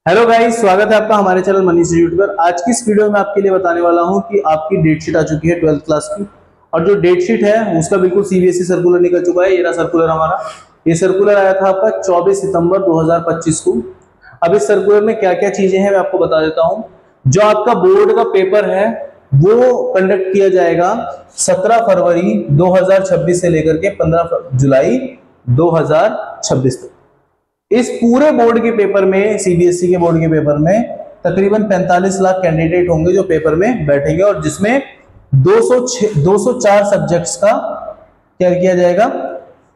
Hello guys, स्वागत है आपका हमारे चैनल मनी इंस्टीट्यूट पर। आज की इस वीडियो में आपके लिए बताने वाला हूं कि आपकी डेट शीट आ चुकी है 12th क्लास की। और जो डेट शीट है उसका बिल्कुल सीबीएसई सर्कुलर निकल चुका है। ये रहा सर्कुलर हमारा। ये सर्कुलर आया था आपका 24 सितंबर 2025 को। अब इस सर्कुलर में क्या क्या चीजें हैं मैं आपको बता देता हूँ। जो आपका बोर्ड का पेपर है वो कंडक्ट किया जाएगा 17 फरवरी 2026 से लेकर के 15 जुलाई 2026 तक। इस पूरे बोर्ड के पेपर में, सीबीएसई के बोर्ड के पेपर में तकरीबन 45 लाख कैंडिडेट होंगे जो पेपर में बैठेंगे और जिसमें 204 सब्जेक्ट्स का क्या किया जाएगा,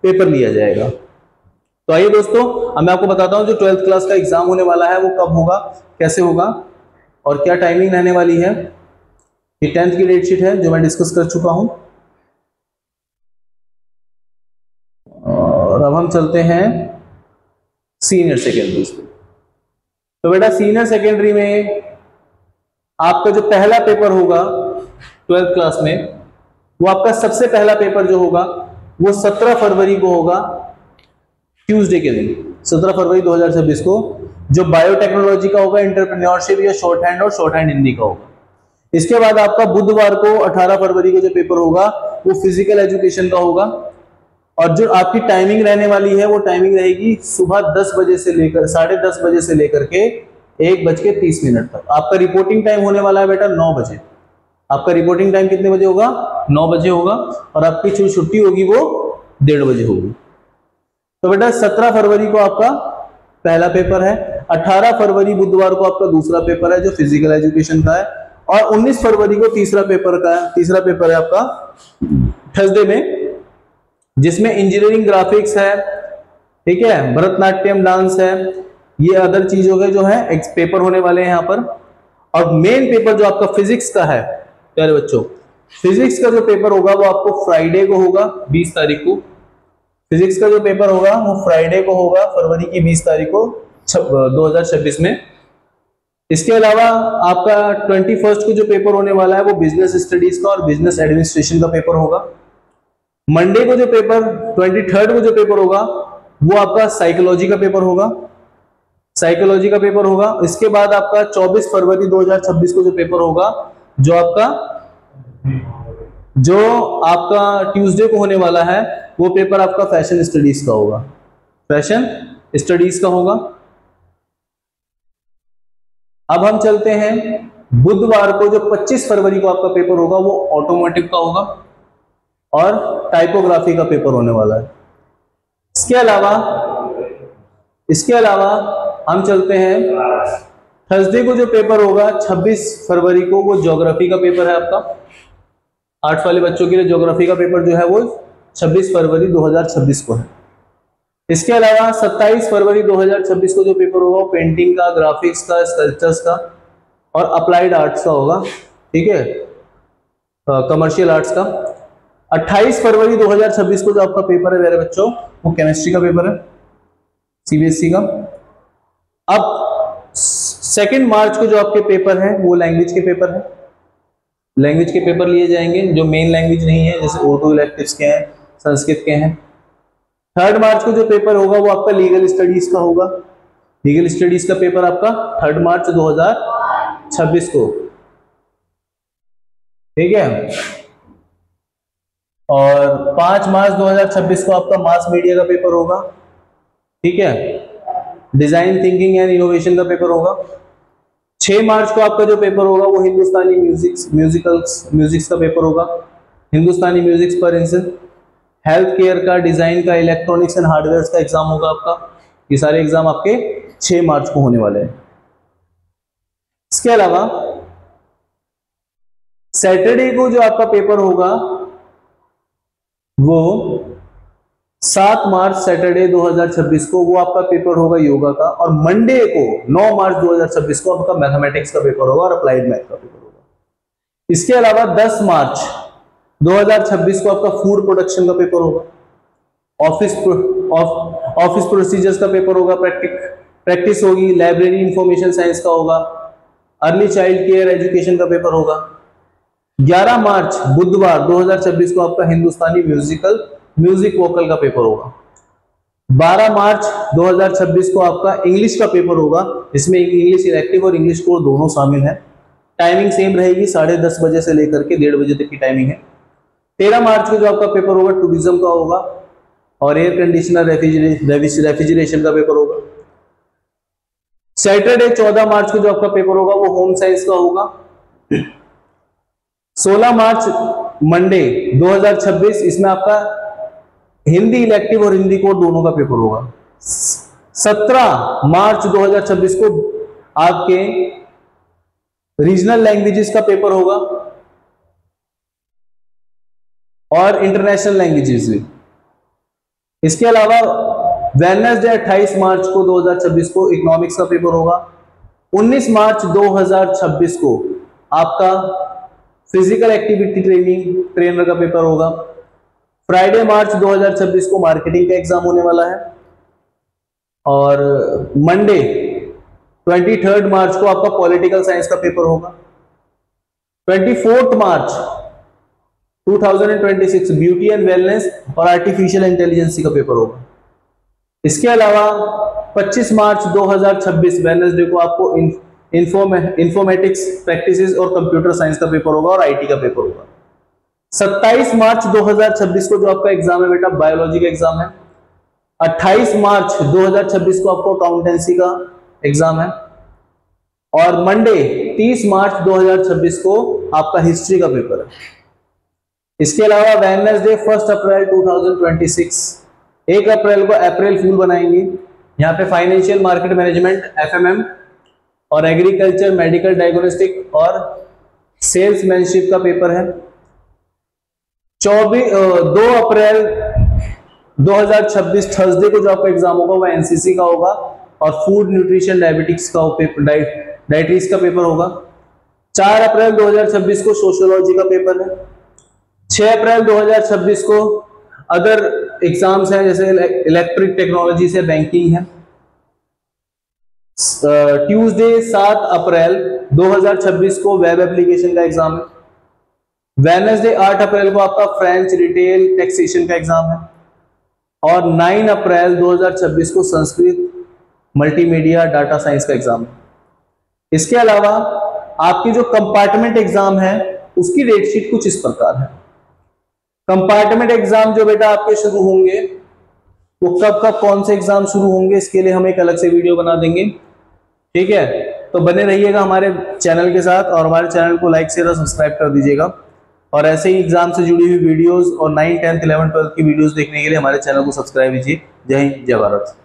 पेपर लिया जाएगा। तो आइए दोस्तों, अब मैं आपको बताता हूं जो 12th क्लास का एग्जाम होने वाला है वो कब होगा, कैसे होगा और क्या टाइमिंग रहने वाली है। ये 10th की डेट शीट है जो मैं डिस्कस कर चुका हूं। और अब हम चलते हैं सीनियर सेकेंडरी में। तो बेटा सीनियर सेकेंडरी में आपका जो पहला पेपर होगा 12th क्लास में, वो आपका सबसे पहला पेपर जो होगा वो 17 फरवरी को होगा, ट्यूसडे के दिन 17 फरवरी 2026 को, जो बायोटेक्नोलॉजी का होगा, एंटरप्रेन्योरशिप या शॉर्ट हैंड और शॉर्ट हैंड हिंदी का होगा। इसके बाद आपका बुधवार को 18 फरवरी को जो पेपर होगा वो फिजिकल एजुकेशन का होगा। और जो आपकी टाइमिंग रहने वाली है वो टाइमिंग रहेगी सुबह 10 बजे से लेकर 10:30 बजे से लेकर के 1:30 तक। आपका रिपोर्टिंग टाइम होने वाला है बेटा 9 बजे। आपका रिपोर्टिंग टाइम कितने बजे होगा? 9 बजे होगा। और आपकी जो छुट्टी होगी वो 1:30 बजे होगी। तो बेटा 17 फरवरी को आपका पहला पेपर है, 18 फरवरी बुधवार को आपका दूसरा पेपर है जो फिजिकल एजुकेशन का है, और 19 फरवरी को तीसरा पेपर है आपका थर्सडे में, जिसमें इंजीनियरिंग ग्राफिक्स है, ठीक है, भरतनाट्यम डांस है, ये अदर चीजों के जो है पेपर होने वाले हैं यहाँ पर। और मेन पेपर जो आपका फिजिक्स का है प्यारे बच्चों, फिजिक्स का जो पेपर होगा वो आपको फ्राइडे को होगा, 20 तारीख को। फिजिक्स का जो पेपर होगा वो फ्राइडे को होगा, फरवरी की 20 तारीख को 2026 में। इसके अलावा आपका 21 को जो पेपर होने वाला है वो बिजनेस स्टडीज का और बिजनेस एडमिनिस्ट्रेशन का पेपर होगा। मंडे को जो पेपर 23 को जो पेपर होगा वो आपका साइकोलॉजी का पेपर होगा, साइकोलॉजी का पेपर होगा। इसके बाद आपका 24 फरवरी 2026 को जो पेपर होगा, जो आपका ट्यूसडे को होने वाला है, वो पेपर आपका फैशन स्टडीज का होगा, फैशन स्टडीज का होगा। अब हम चलते हैं बुधवार को जो 25 फरवरी को आपका पेपर होगा वो ऑटोमोटिव का होगा और टाइपोग्राफी का पेपर होने वाला है। इसके अलावा हम चलते हैं थर्सडे को जो पेपर होगा 26 फरवरी को, वो ज्योग्राफी का पेपर है आपका। आर्ट्स वाले बच्चों के लिए ज्योग्राफी का पेपर जो है वो 26 फरवरी 2026 को है। इसके अलावा 27 फरवरी 2026 को जो पेपर होगा वो पेंटिंग का, ग्राफिक्स का, स्कल्पचर्स का और अप्लाइड आर्ट्स का होगा, ठीक है, कमर्शियल आर्ट्स का। 28 फरवरी 2026 को जो आपका पेपर है मेरे बच्चों वो केमिस्ट्री का पेपर है, सीबीएसई का। अब 2 मार्च को जो आपके पेपर है वो लैंग्वेज के पेपर है। लैंग्वेज के पेपर लिए जाएंगे जो मेन लैंग्वेज नहीं है, जैसे उर्दू इलेक्टिव्स के हैं, संस्कृत के हैं। 3 मार्च को जो पेपर होगा वो आपका लीगल स्टडीज का होगा। लीगल स्टडीज का पेपर आपका 3 मार्च 2026 को, ठीक है। और 5 मार्च 2026 को आपका मास मीडिया का पेपर होगा, ठीक है। डिजाइन थिंकिंग एंड इनोवेशन का पेपर होगा। 6 मार्च को आपका जो पेपर होगा वो हिंदुस्तानी म्यूजिक्स का पेपर होगा, हिंदुस्तानी म्यूजिक्स पर इंसान, हेल्थ केयर का, डिजाइन का, इलेक्ट्रॉनिक्स एंड हार्डवेयर का एग्जाम होगा आपका। ये सारे एग्जाम आपके 6 मार्च को होने वाले हैं। इसके अलावा सैटरडे को जो आपका पेपर होगा वो 7 मार्च सैटरडे 2026 को वो आपका पेपर होगा योगा का। और मंडे को 9 मार्च 2026 को आपका मैथमेटिक्स का पेपर होगा और अप्लाइड मैथ का पेपर होगा। इसके अलावा 10 मार्च 2026 को आपका फूड प्रोडक्शन का पेपर होगा, ऑफिस प्रोसीजर्स का पेपर होगा, प्रैक्टिस होगी, लाइब्रेरी इंफॉर्मेशन साइंस का होगा, अर्ली चाइल्ड केयर एजुकेशन का पेपर होगा। 11 मार्च बुधवार 2026 को आपका हिंदुस्तानी म्यूजिक वोकल का पेपर होगा। 12 मार्च 2026 को आपका इंग्लिश का पेपर होगा, जिसमें इंग्लिश इलेक्टिव और इंग्लिश कोर दोनों शामिल है। टाइमिंग सेम रहेगी, 10:30 बजे से लेकर के 1:30 बजे तक की टाइमिंग है। 13 मार्च को जो आपका पेपर होगा टूरिज्म का होगा और एयर कंडीशनर रेफ्रिजरेशन का पेपर होगा। सैटरडे 14 मार्च को जो आपका पेपर होगा वो होम साइंस का होगा। 16 मार्च मंडे 2026, इसमें आपका हिंदी इलेक्टिव और हिंदी कोर दोनों का पेपर होगा। 17 मार्च 2026 को आपके रीजनल लैंग्वेजेस का पेपर होगा और इंटरनेशनल लैंग्वेजेस भी। इसके अलावा वेडनेसडे 28 मार्च को 2026 को इकोनॉमिक्स का पेपर होगा। 19 मार्च 2026 को आपका फिजिकल एक्टिविटी ट्रेनर का पेपर होगा। फ्राइडे मार्च 2026 को मार्केटिंग का एग्जाम होने वाला है और मंडे 23 मार्च को आपका पॉलिटिकल साइंस का पेपर होगा। 24 मार्च 2026 ब्यूटी एंड वेलनेस और आर्टिफिशियल इंटेलिजेंस का पेपर होगा। इसके अलावा 25 मार्च 2026 वेडनेसडे को आपको इंफॉर्मेटिक्स प्रैक्टिसेस और कंप्यूटर साइंस का पेपर होगा और आईटी का पेपर होगा। 27 मार्च 2026 को जो आपका एग्जाम है बेटा बायोलॉजी का एग्जाम है। 28 मार्च 2026 को आपको अकाउंटेंसी का एग्जाम है और मंडे 30 मार्च 2026 को आपका हिस्ट्री का पेपर है। इसके अलावा वेडनेसडे 1 अप्रैल 2026, 1 अप्रैल को अप्रैल फूल बनाएंगे। यहाँ पे फाइनेंशियल मार्केट मैनेजमेंट एफएमएम और एग्रीकल्चर मेडिकल डायग्नोस्टिक और सेल्समैनशिप का पेपर है। 2 अप्रैल 2026 थर्सडे को जो आपका एग्जाम होगा वह एनसीसी का होगा और फूड न्यूट्रिशन डायबिटिक्स का डायट्रीज का पेपर होगा। 4 अप्रैल 2026 को सोशियोलॉजी का पेपर है। 6 अप्रैल 2026 को अदर एग्जाम्स हैं जैसे इलेक्ट्रिक टेक्नोलॉजी से बैंकिंग है। ट्यूसडे 7 अप्रैल 2026 को वेब एप्लीकेशन का एग्जाम है। वेडनेसडे 8 अप्रैल को आपका फ्रेंच रिटेल टैक्सेशन का एग्जाम है और 9 अप्रैल 2026 को संस्कृत मल्टीमीडिया डाटा साइंस का एग्जाम है। इसके अलावा आपकी जो कंपार्टमेंट एग्जाम है उसकी डेट शीट कुछ इस प्रकार है। कंपार्टमेंट एग्जाम जो बेटा आपके शुरू होंगे वो कब कब कौन से एग्जाम शुरू होंगे इसके लिए हम एक अलग से वीडियो बना देंगे, ठीक है। तो बने रहिएगा हमारे चैनल के साथ और हमारे चैनल को लाइक शेयर और सब्सक्राइब कर दीजिएगा और ऐसे ही एग्जाम से जुड़ी हुई वीडियोस और 9, 10, 11, 12 की वीडियोस देखने के लिए हमारे चैनल को सब्सक्राइब कीजिए। जय हिंद, जय भारत।